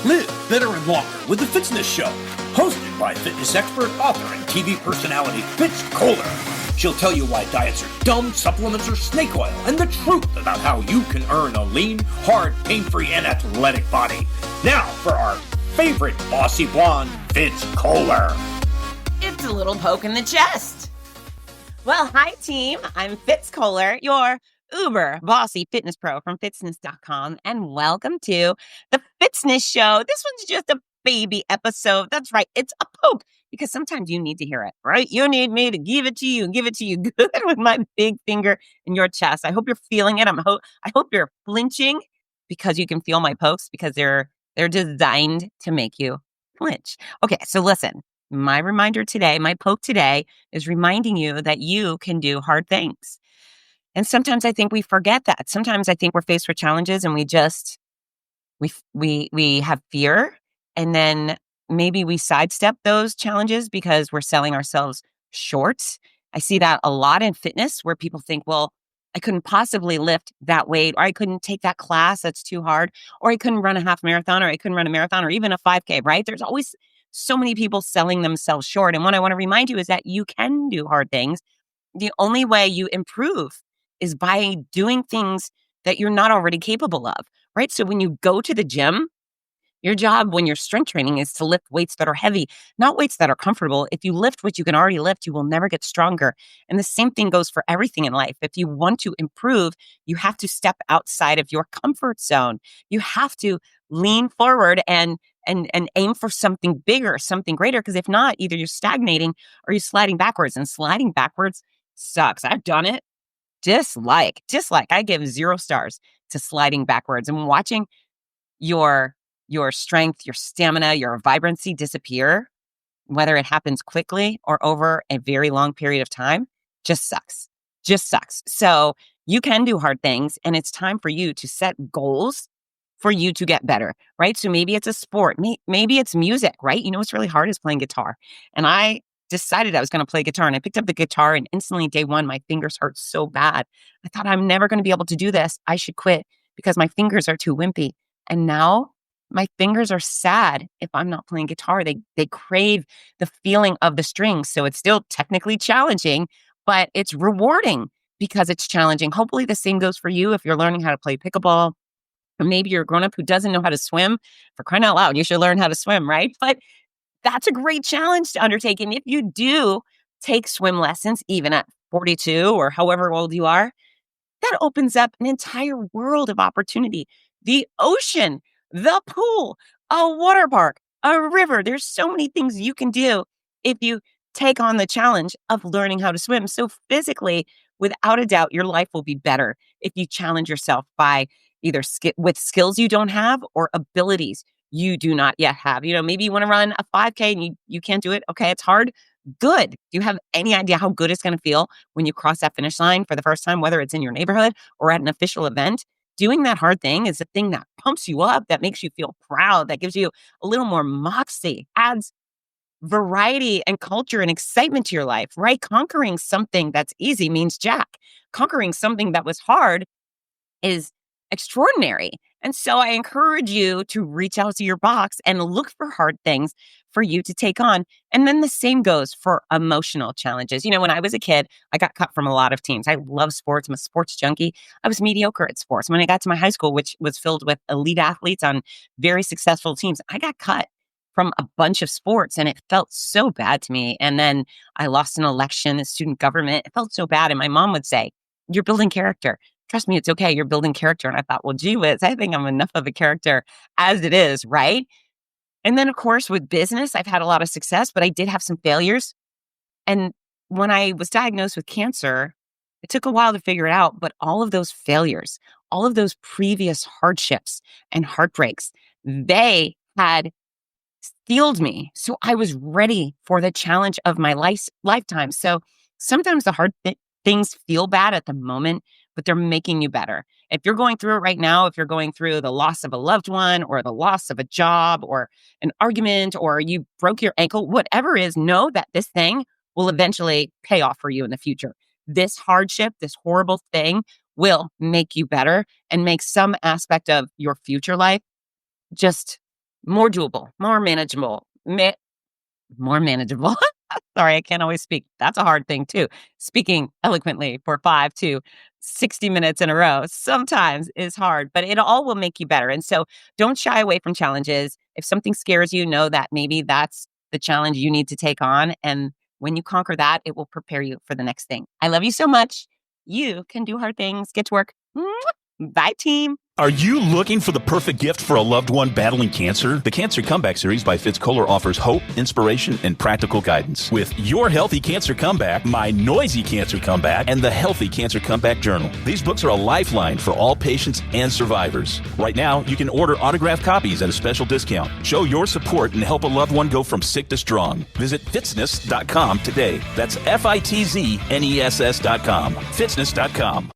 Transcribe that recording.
Live better and longer with the Fitzness Show, hosted by fitness expert, author, and TV personality Fitz Kohler. She'll tell you why diets are dumb, supplements are snake oil, and the truth about how you can earn a lean, hard, pain-free, and athletic body. Now for our favorite bossy blonde, Fitz Kohler. It's a little poke in the chest. Well, hi team. I'm Fitz Kohler, your uber bossy fitness pro from fitzness.com, and welcome to the Fitzness Show. This one's just a baby episode. That's right. It's a poke because sometimes you need to hear it, right? You need me to give it to you good with my big finger in your chest. I hope you're feeling it. I hope you're flinching because you can feel my pokes because they're designed to make you flinch. Okay, so listen. My reminder today, my poke today is reminding you that you can do hard things. And sometimes I think we forget that. Sometimes I think we're faced with challenges and we have fear, and then maybe we sidestep those challenges because we're selling ourselves short. I see that a lot in fitness where people think, well, I couldn't possibly lift that weight, or I couldn't take that class, that's too hard, or I couldn't run a half marathon, or I couldn't run a marathon, or even a 5K, right? There's always so many people selling themselves short. And what I want to remind you is that you can do hard things. The only way you improve is by doing things that you're not already capable of, right? So when you go to the gym, your job when you're strength training is to lift weights that are heavy, not weights that are comfortable. If you lift what you can already lift, you will never get stronger. And the same thing goes for everything in life. If you want to improve, you have to step outside of your comfort zone. You have to lean forward and aim for something bigger, something greater. Because if not, either you're stagnating or you're sliding backwards. And sliding backwards sucks. I've done it. Dislike. I give 0 stars to sliding backwards and watching your strength, your stamina, your vibrancy disappear, whether it happens quickly or over a very long period of time, just sucks. So you can do hard things, and it's time for you to set goals for you to get better, right? So maybe it's a sport, maybe it's music, right? You know what's really hard is playing guitar. And I decided I was going to play guitar, and I picked up the guitar, and instantly day one, my fingers hurt so bad. I thought, I'm never going to be able to do this. I should quit because my fingers are too wimpy. And now my fingers are sad if I'm not playing guitar. They crave the feeling of the strings. So it's still technically challenging, but it's rewarding because it's challenging. Hopefully the same goes for you if you're learning how to play pickleball. Or maybe you're a grown-up who doesn't know how to swim. For crying out loud, you should learn how to swim, right? But that's a great challenge to undertake. And if you do take swim lessons, even at 42 or however old you are, that opens up an entire world of opportunity. The ocean, the pool, a water park, a river. There's so many things you can do if you take on the challenge of learning how to swim. So physically, without a doubt, your life will be better if you challenge yourself by either with skills you don't have or abilities you do not yet have. You know, maybe you want to run a 5K and you can't do it. Okay, it's hard. Good. Do you have any idea how good it's going to feel when you cross that finish line for the first time, whether it's in your neighborhood or at an official event? Doing that hard thing is the thing that pumps you up, that makes you feel proud, that gives you a little more moxie, adds variety and culture and excitement to your life, right? Conquering something that's easy means jack. Conquering something that was hard is extraordinary. And so I encourage you to reach out to your box and look for hard things for you to take on. And then the same goes for emotional challenges. You know, when I was a kid, I got cut from a lot of teams. I love sports. I'm a sports junkie. I was mediocre at sports. When I got to my high school, which was filled with elite athletes on very successful teams, I got cut from a bunch of sports, and it felt so bad to me. And then I lost an election in student government. It felt so bad. And my mom would say, "You're building character. Trust me, it's okay. You're building character." And I thought, well, gee whiz, I think I'm enough of a character as it is, right? And then, of course, with business, I've had a lot of success, but I did have some failures. And when I was diagnosed with cancer, it took a while to figure it out, but all of those failures, all of those previous hardships and heartbreaks, they had steeled me. So I was ready for the challenge of my lifetime. So sometimes the hard things feel bad at the moment, but they're making you better. If you're going through it right now, if you're going through the loss of a loved one or the loss of a job or an argument or you broke your ankle, whatever it is, know that this thing will eventually pay off for you in the future. This hardship, this horrible thing will make you better and make some aspect of your future life just more doable, more manageable, more manageable. Sorry, I can't always speak. That's a hard thing too. Speaking eloquently for 5 to 60 minutes in a row sometimes is hard, but it all will make you better. And so don't shy away from challenges. If something scares you, know that maybe that's the challenge you need to take on. And when you conquer that, it will prepare you for the next thing. I love you so much. You can do hard things. Get to work. Bye, team. Are you looking for the perfect gift for a loved one battling cancer? The Cancer Comeback Series by Fitz offers hope, inspiration, and practical guidance. With Your Healthy Cancer Comeback, My Noisy Cancer Comeback, and The Healthy Cancer Comeback Journal. These books are a lifeline for all patients and survivors. Right now, you can order autographed copies at a special discount. Show your support and help a loved one go from sick to strong. Visit fitzness.com today. That's FITZNESS.com. Fitzness.com.